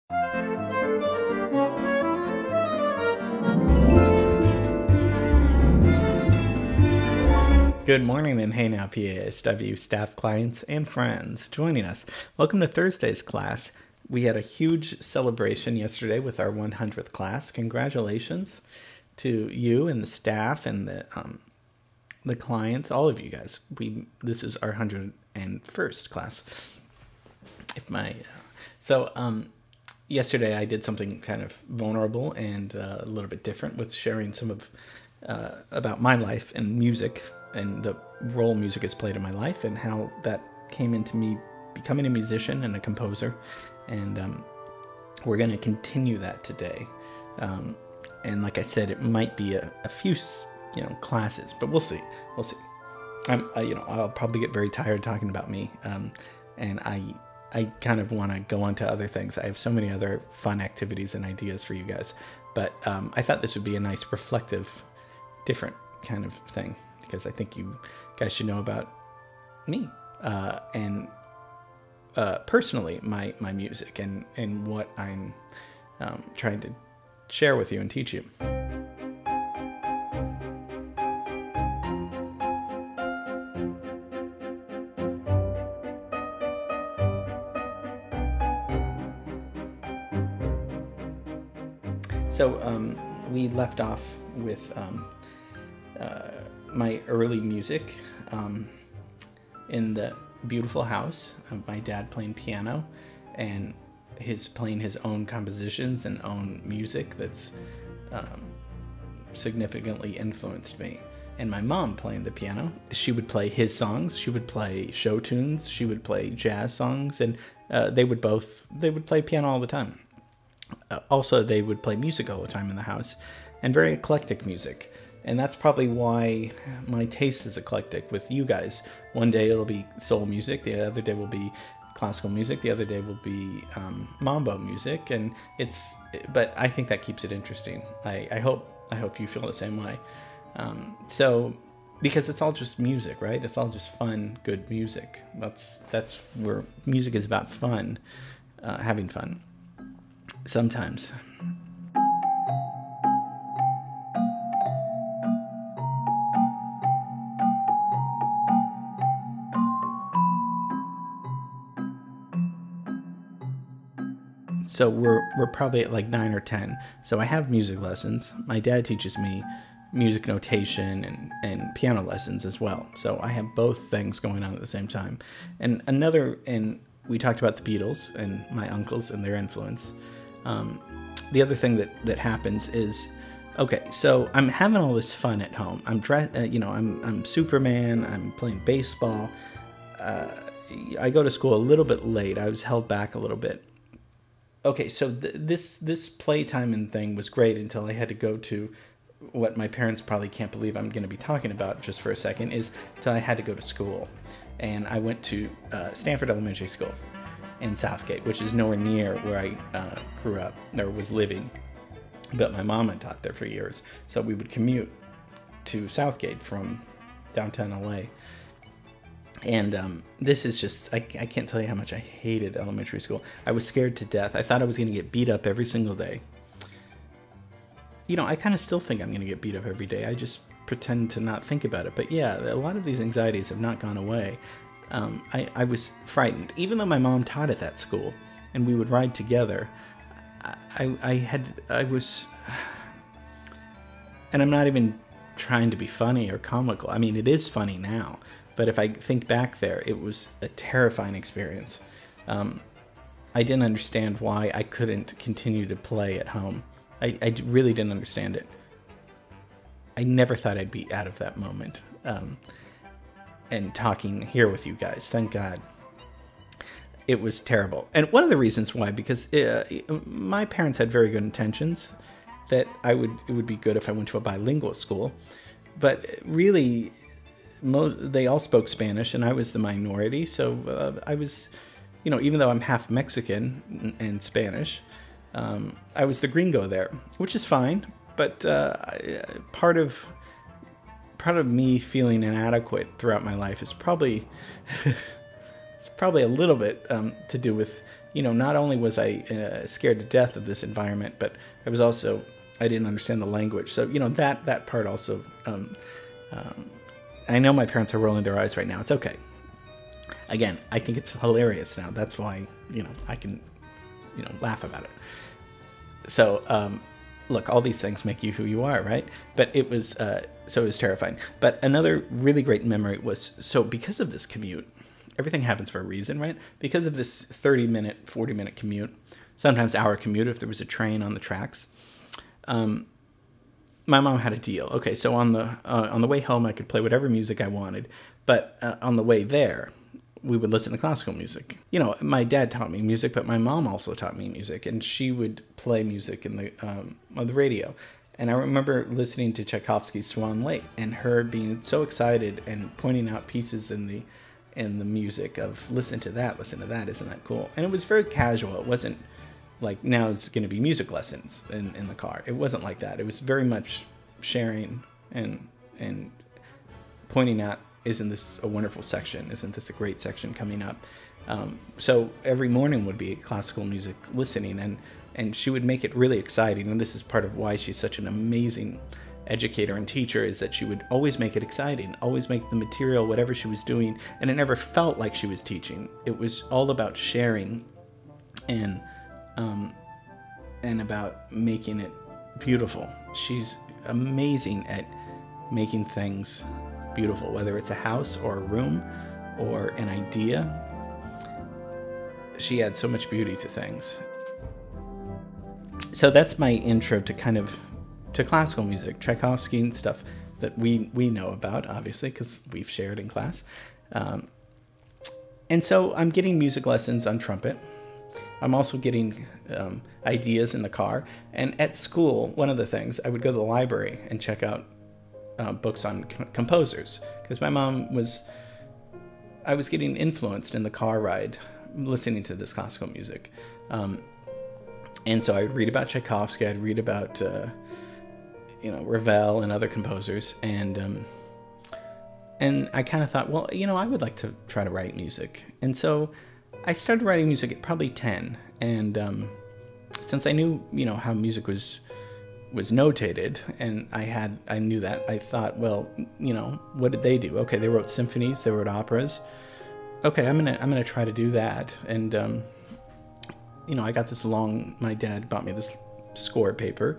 Good morning and hey now PASW staff, clients, and friends joining us. Welcome to Thursday's class. We had a huge celebration yesterday with our 100th class. Congratulations to you and the staff and the clients, all of you guys. This is our 101st class. Yesterday I did something kind of vulnerable and a little bit different with sharing some of about my life and music and the role music has played in my life and how that came into me becoming a musician and a composer. And we're going to continue that today. And like I said, it might be a few, classes, but we'll see. We'll see. I'll probably get very tired talking about me. And I kind of want to go on to other things. I have so many other fun activities and ideas for you guys. But I thought this would be a nice, reflective, different kind of thing, because I think you guys should know about me and personally my music and what I'm trying to share with you and teach you. So we left off with my early music in the beautiful house of my dad playing piano and playing his own compositions and own music that's significantly influenced me. And my mom playing the piano. She would play his songs, she would play show tunes, she would play jazz songs, and they would play piano all the time. Also, they would play music all the time in the house, and very eclectic music. And that's probably why my taste is eclectic with you guys. One day it'll be soul music, the other day will be classical music, the other day will be mambo music, but I think that keeps it interesting. I hope you feel the same way. Because it's all just music, right? It's all just fun, good music. That's where music is about fun, having fun. Sometimes. So we're probably at like 9 or 10. So I have music lessons. My dad teaches me music notation and piano lessons as well. So I have both things going on at the same time. And we talked about the Beatles and my uncles and their influence. The other thing that happens is, okay, so I'm having all this fun at home. I'm Superman. I'm playing baseball. I go to school a little bit late. I was held back a little bit. Okay, so this playtime and thing was great until I had to go to what my parents probably can't believe I'm going to be talking about just for a second, is until I had to go to school. And I went to Stanford Elementary School in Southgate, which is nowhere near where I grew up or was living. But my mom had taught there for years. So we would commute to Southgate from downtown LA. And this is just, I can't tell you how much I hated elementary school. I was scared to death. I thought I was going to get beat up every single day. I kind of still think I'm going to get beat up every day. I just pretend to not think about it. But yeah, a lot of these anxieties have not gone away. I was frightened. Even though my mom taught at that school and we would ride together, I was, and I'm not even trying to be funny or comical. I mean, it is funny now. But if I think back there, it was a terrifying experience. I didn't understand why I couldn't continue to play at home. I really didn't understand it. I never thought I'd be out of that moment and talking here with you guys. Thank God. It was terrible. And one of the reasons why, because my parents had very good intentions that it would be good if I went to a bilingual school. But really, they all spoke Spanish, and I was the minority. So I was, even though I'm half Mexican and Spanish, I was the gringo there, which is fine. But part of me feeling inadequate throughout my life is probably it's probably a little bit to do with not only was I scared to death of this environment, but I didn't understand the language. So, that part also, I know my parents are rolling their eyes right now. It's okay. Again, I think it's hilarious now. That's why, I can, laugh about it. So, look, all these things make you who you are, right? But it was terrifying. But another really great memory was, so because of this commute, everything happens for a reason, right? Because of this 30-minute, 40-minute commute, sometimes hour commute if there was a train on the tracks, my mom had a deal. Okay, so on the way home, I could play whatever music I wanted, but on the way there, we would listen to classical music. My dad taught me music, but my mom also taught me music, and she would play music on the radio. And I remember listening to Tchaikovsky's Swan Lake, and her being so excited and pointing out pieces in the music of listen to that, isn't that cool? And it was very casual. It wasn't like now it's going to be music lessons in the car. It wasn't like that. It was very much sharing and pointing out, isn't this a wonderful section? Isn't this a great section coming up? So every morning would be classical music listening, and she would make it really exciting. And this is part of why she's such an amazing educator and teacher, is that she would always make it exciting, always make the material, whatever she was doing, and it never felt like she was teaching. It was all about sharing and about making it beautiful. She's amazing at making things beautiful, whether it's a house or a room or an idea. She adds so much beauty to things. So that's my intro to classical music, Tchaikovsky and stuff that we know about, obviously, because we've shared in class. And so I'm getting music lessons on trumpet. I'm also getting ideas in the car. And at school, one of the things, I would go to the library and check out books on composers, because I was getting influenced in the car ride listening to this classical music. And so I'd read about Tchaikovsky, I'd read about Ravel and other composers, and I kind of thought, well, I would like to try to write music. And so I started writing music at probably 10, and since I knew how music was notated, and I knew that, I thought, well, what did they do? Okay, they wrote symphonies, they wrote operas. Okay, I'm gonna try to do that. And I got this my dad bought me this score paper,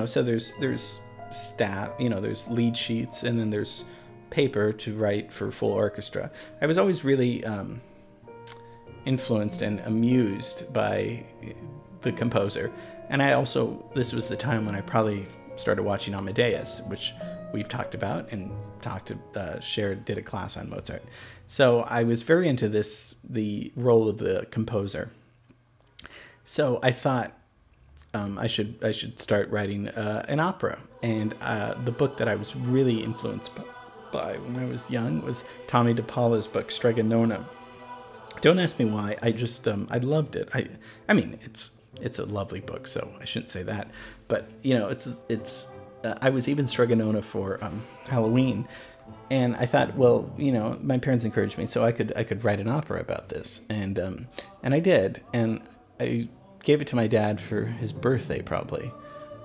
so there's staff, there's lead sheets, and then there's paper to write for full orchestra. I was always really influenced and amused by the composer. And this was the time when I probably started watching Amadeus, which we've talked about and did a class on Mozart. So I was very into the role of the composer. So I thought I should start writing an opera. And the book that I was really influenced by when I was young was Tommy DePaula's book, Stregonona. Don't ask me why. I just I loved it. I mean, it's a lovely book, so I shouldn't say that. But it's I was even Stregonona for Halloween, and I thought, well, my parents encouraged me, so I could write an opera about this, and I did, and I gave it to my dad for his birthday, probably,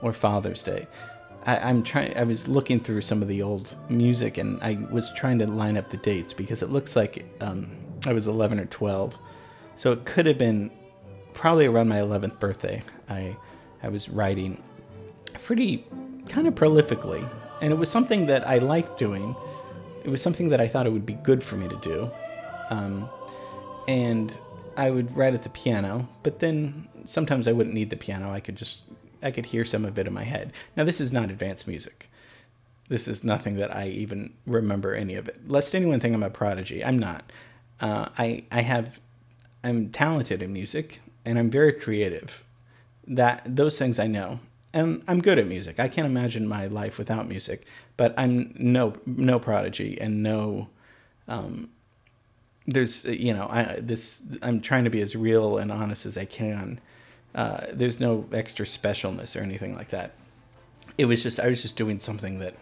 or Father's Day. I was looking through some of the old music, and I was trying to line up the dates, because it looks like I was 11 or 12, so it could have been probably around my 11th birthday. I was writing pretty kind of prolifically, and it was something that I liked doing. It was something that I thought it would be good for me to do, and I would write at the piano, but then sometimes I wouldn't need the piano. I could hear some of it in my head. Now, this is not advanced music. This is nothing that I even remember any of it. Lest anyone think I'm a prodigy. I'm not. I'm talented in music, and I'm very creative. Those things I know. And I'm good at music. I can't imagine my life without music, but I'm no prodigy, and no I'm trying to be as real and honest as I can. There's no extra specialness or anything like that. I was just doing something that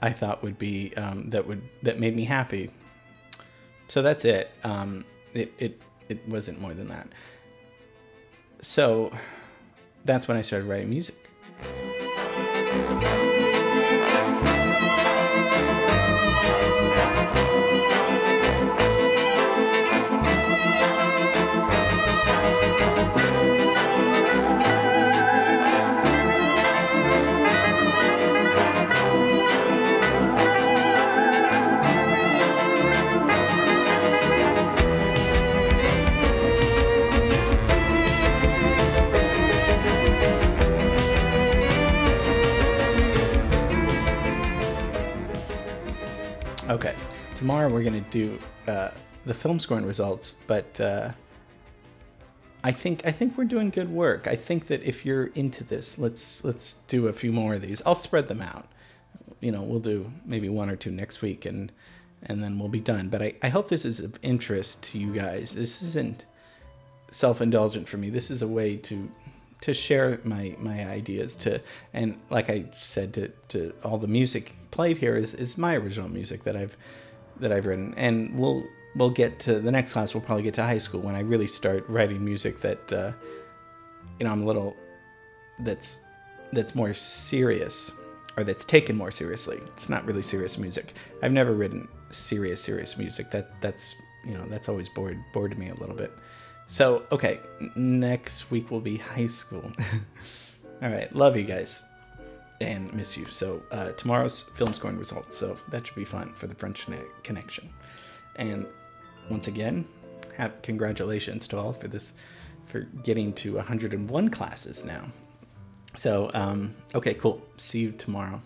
I thought would be that made me happy. So that's it. It wasn't more than that. So that's when I started writing music. Okay, tomorrow we're gonna do the film scoring results, but I think we're doing good work. I think that if you're into this, let's do a few more of these. I'll spread them out. You know, we'll do maybe 1 or 2 next week, and then we'll be done. But I hope this is of interest to you guys. This isn't self-indulgent for me. This is a way to share my ideas, and like I said, to all the music played here is my original music that I've written. And we'll get to the next class. We'll probably get to high school when I really start writing music that you know, I'm a little that's more serious, or that's taken more seriously. It's not really serious music. I've never written serious music. That's you know, that's always bored me a little bit. So, okay, next week will be high school. All right, love you guys and miss you. So tomorrow's film scoring results, so that should be fun for the French connection. And once again, congratulations to all for getting to 101 classes now. So, okay, cool. See you tomorrow.